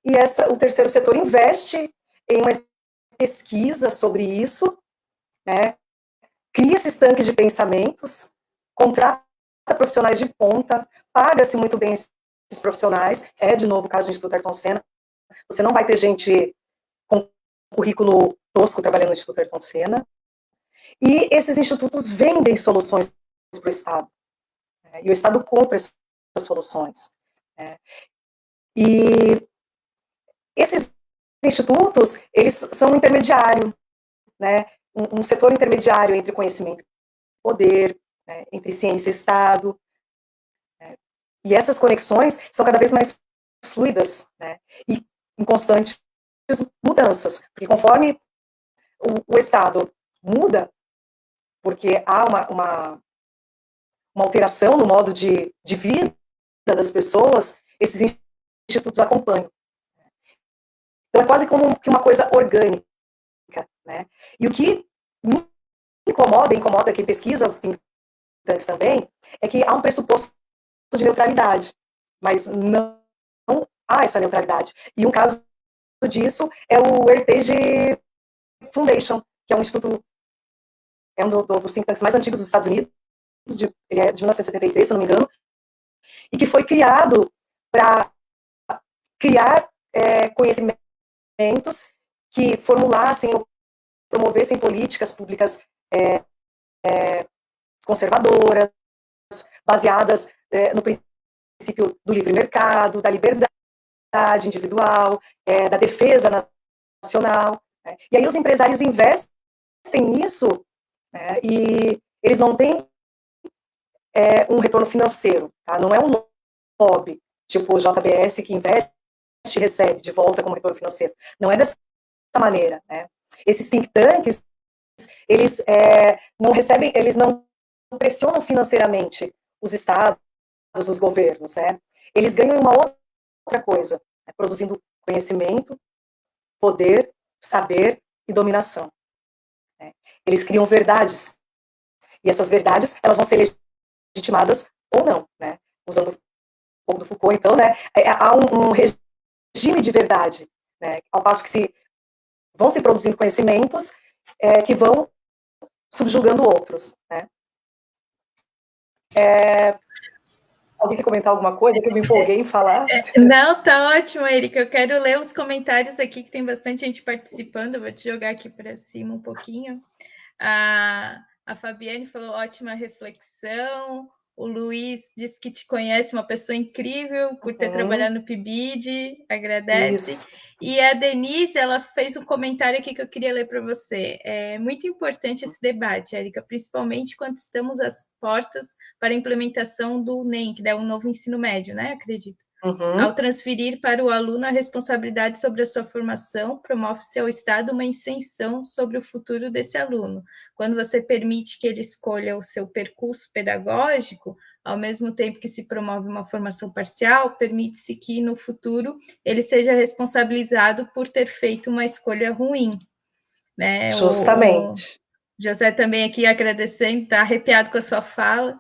e o terceiro setor investe em uma pesquisa sobre isso, né, cria esses tanques de pensamentos, contrata profissionais de ponta, paga-se muito bem esses profissionais, de novo o caso do Instituto Ayrton Senna, você não vai ter gente com currículo tosco trabalhando no Instituto Ayrton Senna, e esses institutos vendem soluções para o Estado, e o Estado compra essas soluções. E esses institutos, eles são um intermediário, né, um setor intermediário entre conhecimento e poder, né, entre ciência e Estado, né, e essas conexões são cada vez mais fluidas, né, e em constantes mudanças, porque conforme o Estado muda, porque há uma alteração no modo de vida das pessoas, esses institutos acompanham. Então é quase como que uma coisa orgânica, né? E o que me incomoda quem pesquisa os think tanks também, é que há um pressuposto de neutralidade, mas não há essa neutralidade. E um caso disso é o Heritage Foundation, que é um instituto, é um dos think tanks mais antigos dos Estados Unidos, ele é de 1973, se não me engano, e que foi criado para criar conhecimentos que formulassem ou promovessem políticas públicas conservadoras, baseadas no princípio do livre mercado, da liberdade individual, da defesa nacional. E aí os empresários investem nisso, e eles não têm um retorno financeiro, tá? Não é um lobby, tipo o JBS, que investe e recebe de volta como retorno financeiro. Não é dessa maneira, né? Esses think tanks, eles não recebem, eles não pressionam financeiramente os estados, os governos, né? Eles ganham uma outra coisa, produzindo conhecimento, poder, saber e dominação. Eles criam verdades, e essas verdades, elas vão ser legitimadas ou não, né? Usando um pouco do Foucault, então, né? Há um regime de verdade, né? Ao passo que vão se produzindo conhecimentos que vão subjugando outros, né? Alguém quer comentar alguma coisa que eu me empolguei em falar? Não, tá ótimo, Erika. Eu quero ler os comentários aqui, que tem bastante gente participando. Eu vou te jogar aqui para cima um pouquinho. A Fabiane falou ótima reflexão. O Luiz disse que te conhece, uma pessoa incrível por ter trabalhado no PIBID, agradece. Isso. E a Denise, ela fez um comentário aqui que eu queria ler para você. É muito importante esse debate, Érica, principalmente quando estamos às portas para a implementação do NEM, que é um novo ensino médio, né? Acredito. Uhum. Ao transferir para o aluno a responsabilidade sobre a sua formação, promove-se ao Estado uma isenção sobre o futuro desse aluno. Quando você permite que ele escolha o seu percurso pedagógico, ao mesmo tempo que se promove uma formação parcial, permite-se que, no futuro, ele seja responsabilizado por ter feito uma escolha ruim. Né? Justamente. O José também aqui agradecendo, está arrepiado com a sua fala.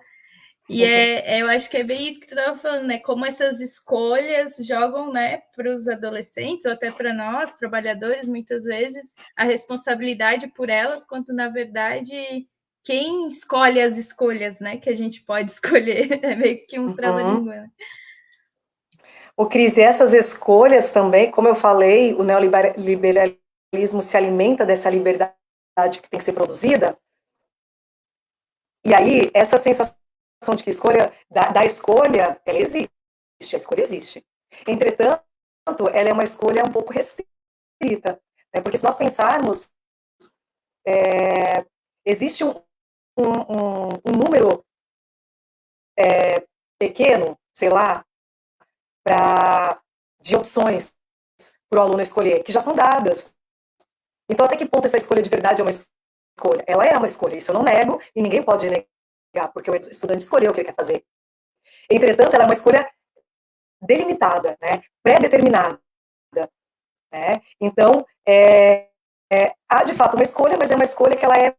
E eu acho que é bem isso que tu estava falando, né? Como essas escolhas jogam, né, para os adolescentes, ou até para nós, trabalhadores, muitas vezes, a responsabilidade por elas, quando, na verdade, quem escolhe as escolhas, né, que a gente pode escolher, é meio que um trava-língua, né? Ô, Cris, e essas escolhas também, como eu falei, o neoliberalismo se alimenta dessa liberdade que tem que ser produzida, e aí, essa sensação de que escolha, da escolha, ela existe, a escolha existe. Entretanto, ela é uma escolha um pouco restrita, né? Porque se nós pensarmos, existe um número pequeno, sei lá, de opções para o aluno escolher, que já são dadas. Então, até que ponto essa escolha de verdade é uma escolha? Ela é uma escolha, isso eu não nego, e ninguém pode negar, porque o estudante escolheu o que ele quer fazer. Entretanto, ela é uma escolha delimitada, né? Pré-determinada. Né? Então, há de fato uma escolha, mas é uma escolha que ela é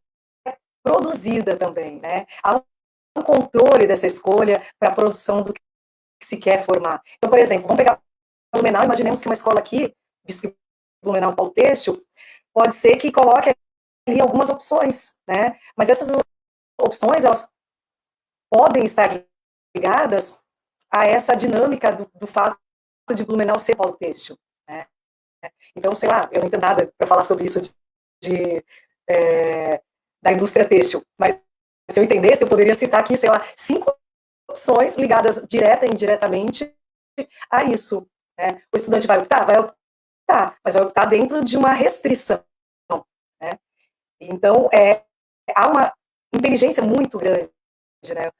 produzida também, né? Há um controle dessa escolha para a produção do que se quer formar. Então, por exemplo, vamos pegar Blumenau, imaginemos que uma escola aqui, visto que Blumenau é um polo têxtil, pode ser que coloque ali algumas opções, né? Mas essas opções, elas podem estar ligadas a essa dinâmica do fato de Blumenau ser polo têxtil, né? Então, sei lá, eu não entendo nada para falar sobre isso da indústria têxtil, mas se eu entendesse, eu poderia citar aqui, sei lá, 5 opções ligadas direta e indiretamente a isso, né? O estudante vai optar, mas vai optar dentro de uma restrição, né? Então, há uma inteligência muito grande, né?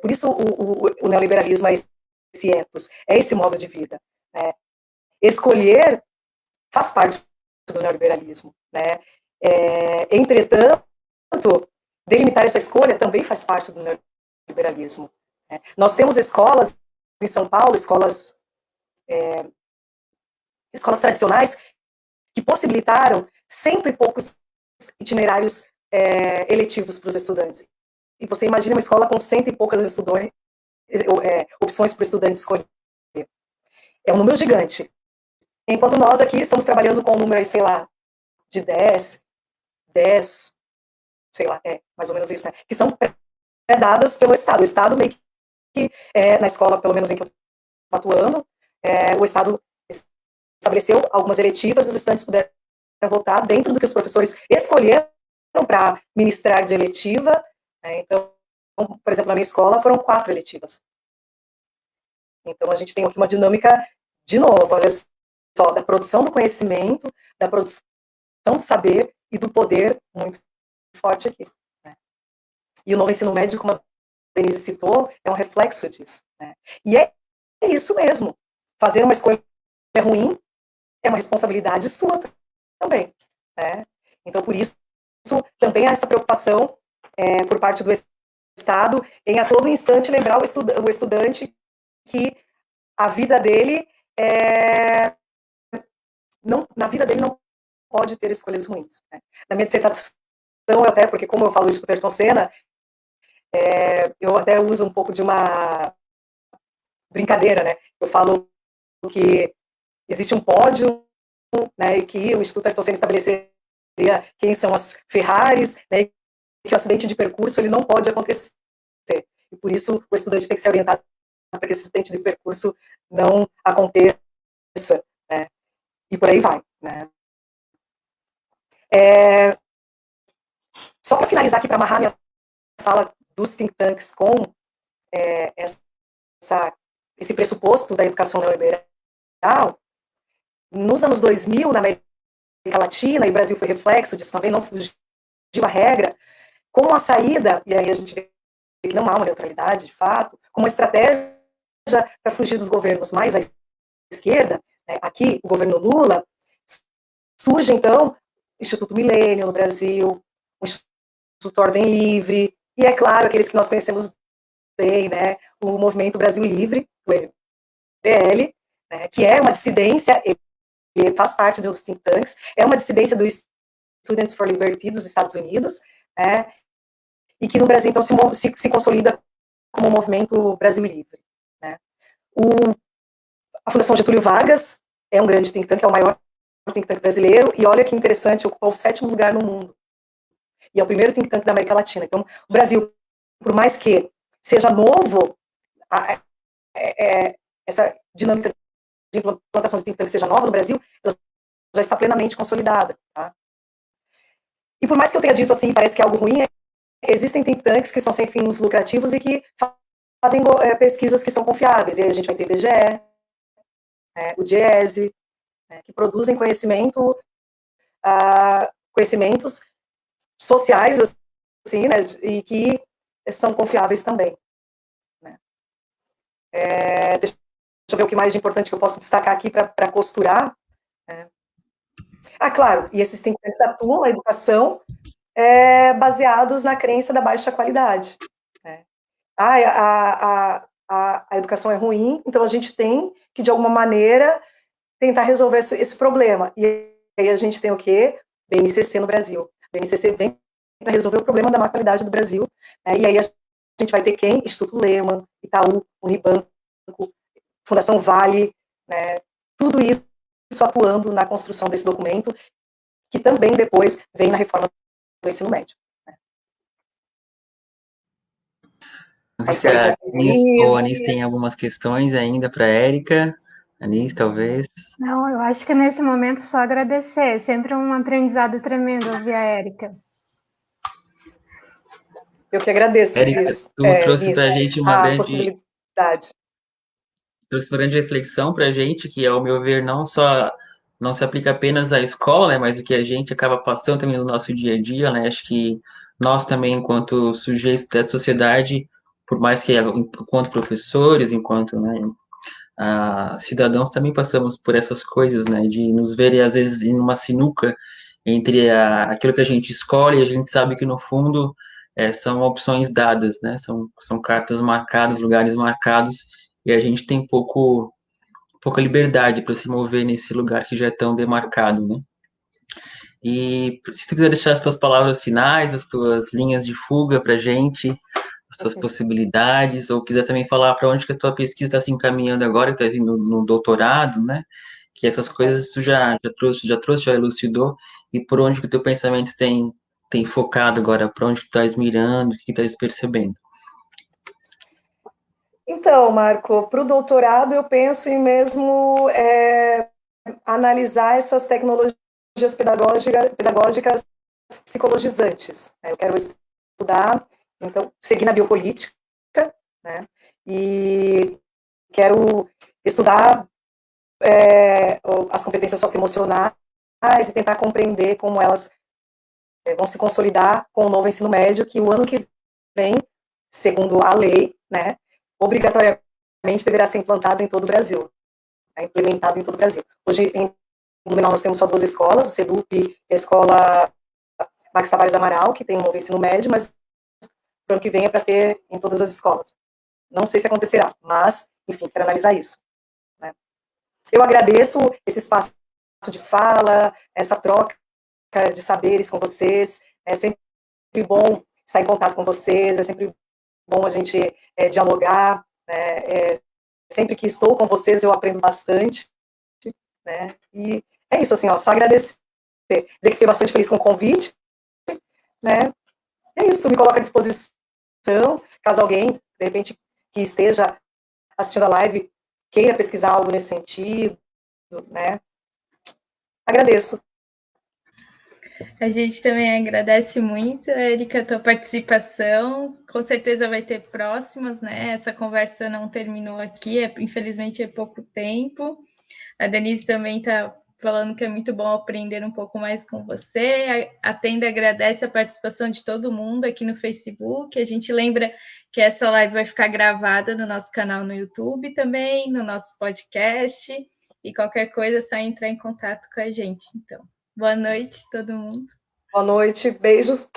Por isso o neoliberalismo é esse ethos, é esse modo de vida, né? Escolher faz parte do neoliberalismo, né? Entretanto, delimitar essa escolha também faz parte do neoliberalismo, né? Nós temos escolas em São Paulo, escolas tradicionais, que possibilitaram 100 e poucos itinerários eletivos para os estudantes. E você imagina uma escola com 100 e poucas opções para o estudante escolher. É um número gigante. Enquanto nós aqui estamos trabalhando com um número, sei lá, de 10, sei lá, mais ou menos isso, né? Que são dadas pelo Estado. O Estado meio que, na escola, pelo menos em que eu estou atuando, o Estado estabeleceu algumas eletivas, os estudantes puderam votar dentro do que os professores escolheram para ministrar de eletiva, né? Então, por exemplo, na minha escola foram 4 eletivas. Então, a gente tem aqui uma dinâmica, de novo, olha só, da produção do conhecimento, da produção do saber e do poder muito forte aqui, né? E o novo ensino médio, como a Denise citou, é um reflexo disso, né? E é isso mesmo. Fazer uma escolha ruim é uma responsabilidade sua também, né? Então, por isso, também há essa preocupação por parte do Estado em a todo instante lembrar o estudante que a vida dele na vida dele não pode ter escolhas ruins, né? Na minha dissertação, porque como eu falo isso do Ayrton Senna, eu até uso um pouco de uma brincadeira, né? Eu falo que existe um pódio, né, e que o Instituto Ayrton Senna estabeleceria quem são as Ferraris, né, e que o acidente de percurso ele não pode acontecer. E por isso o estudante tem que ser orientado para que esse acidente de percurso não aconteça, né? E por aí vai, né? Só para finalizar aqui, para amarrar minha fala dos think tanks com esse pressuposto da educação neoliberal, nos anos 2000, na América Latina, e o Brasil foi reflexo disso também, não fugiu a regra, como a saída, e aí a gente vê que não há uma neutralidade, de fato, como uma estratégia para fugir dos governos mais à esquerda, né? Aqui, o governo Lula, surge, então, o Instituto Milênio no Brasil, o Instituto Ordem Livre, e, é claro, aqueles que nós conhecemos bem, né? O Movimento Brasil Livre, o MBL, né? Que é uma dissidência, ele faz parte dos think tanks, é uma dissidência do Students for Liberty dos Estados Unidos, né? E que no Brasil, então, se consolida como o Movimento Brasil Livre, né? A Fundação Getúlio Vargas é um grande think tank, é o maior think tank brasileiro, e olha que interessante, ocupou o 7º lugar no mundo. E é o primeiro think tank da América Latina. Então, o Brasil, por mais que seja novo, essa dinâmica de implantação de think tank seja nova no Brasil, ela já está plenamente consolidada, tá? E por mais que eu tenha dito assim, parece que é algo ruim, existem think tanks que são sem fins lucrativos e que fazem pesquisas que são confiáveis. E aí a gente vai ter o IBGE, o DIEESE, que produzem conhecimentos sociais, assim, né, e que são confiáveis também, né? Deixa eu ver o que mais de importante que eu posso destacar aqui para costurar. Claro, e esses think tanks atuam na educação baseados na crença da baixa qualidade, né? A educação é ruim, então a gente tem que, de alguma maneira, tentar resolver esse problema. E aí a gente tem o quê? BNCC no Brasil. BNCC vem para resolver o problema da má qualidade do Brasil, né? E aí a gente vai ter quem? Instituto Lehman, Itaú, Unibanco, Fundação Vale, né? Tudo isso atuando na construção desse documento, que também depois vem na reforma do ensino médio. Não sei se a Anis ou a Anis tem algumas questões ainda para a Érica. Anis, talvez. Não, eu acho que nesse momento só agradecer. É sempre um aprendizado tremendo ouvir a Érica. Eu que agradeço, Érica, tu trouxe para a gente possibilidade. Trouxe uma grande reflexão para a gente, que, ao meu ver, não se aplica apenas à escola, né, mas o que a gente acaba passando também no nosso dia a dia, né? Acho que nós também, enquanto sujeitos da sociedade, por mais que enquanto professores, enquanto, né, cidadãos, também passamos por essas coisas, né, de nos verem às vezes em uma sinuca entre aquilo que a gente escolhe, e a gente sabe que no fundo são opções dadas, né? São cartas marcadas, lugares marcados, e a gente tem pouca liberdade para se mover nesse lugar que já é tão demarcado, né? E se tu quiser deixar as tuas palavras finais, as tuas linhas de fuga para a gente, as tuas possibilidades, ou quiser também falar para onde que a tua pesquisa está se encaminhando agora, que está indo no doutorado, né? Que essas coisas tu já trouxe, já elucidou, e por onde que o teu pensamento tem focado agora, para onde tu estás mirando, o que estás percebendo? Então, Marco, para o doutorado eu penso em mesmo analisar essas tecnologias pedagógicas psicologizantes. Eu quero estudar, então, seguir na biopolítica, né? E quero estudar as competências socioemocionais e tentar compreender como elas vão se consolidar com o novo ensino médio, que o ano que vem, segundo a lei, né, obrigatoriamente deverá ser implantado em todo o Brasil, implementado em todo o Brasil. Hoje, em Blumenau, nós temos só 2 escolas, o SEDUP e a escola Max Tavares Amaral, que tem um novo ensino médio, mas o ano que vem é para ter em todas as escolas. Não sei se acontecerá, mas, enfim, quero analisar isso. Né? Eu agradeço esse espaço de fala, essa troca de saberes com vocês. É sempre bom estar em contato com vocês, é sempre bom a gente dialogar. Né? Sempre que estou com vocês, eu aprendo bastante. Né? E é isso, assim, ó, só agradecer. Dizer que fiquei bastante feliz com o convite. Né? É isso, me coloco à disposição, caso alguém, de repente, que esteja assistindo a live, queira pesquisar algo nesse sentido, né? Agradeço. A gente também agradece muito, Érica, a tua participação. Com certeza vai ter próximas, né? Essa conversa não terminou aqui, infelizmente é pouco tempo. A Denise também está falando que é muito bom aprender um pouco mais com você. A Tenda agradece a participação de todo mundo aqui no Facebook. A gente lembra que essa live vai ficar gravada no nosso canal no YouTube também, no nosso podcast. E qualquer coisa é só entrar em contato com a gente. Então, boa noite, todo mundo. Boa noite, beijos.